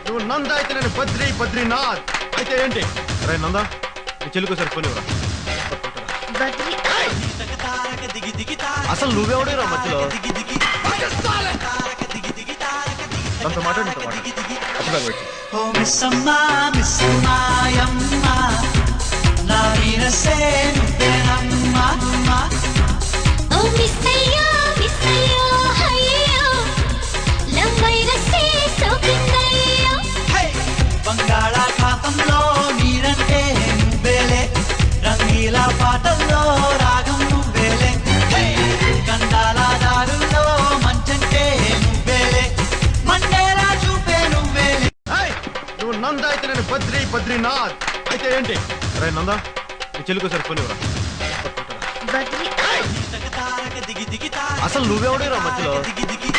నువ్వు నంద అయితే నేను బద్రీనాథ్ అయితే ఏంటి? రే నంద, నీ చెల్లికి సరిపోనివరా. అసలు నువ్వెవడేరా మధ్యలో? అంత మాట్లాడి బంగాళాఖాతంలో నీరంటే నువ్వేలే, రంగీల పాటల్లో రాగం నువ్వేలే, గండాల దారుల్లో మంచంటే నువ్వేలే, మండేలా చూపే నువ్వేలే. నువ్వు నంద అయితే నేను బద్రీనాథ్ అయితే ఏంటి? రే నంద, నీ చెల్లికి సరిపోనివరా. దిగి దిగి అసలు నువ్వెవడేరా మధ్యలో? దిగి దిగి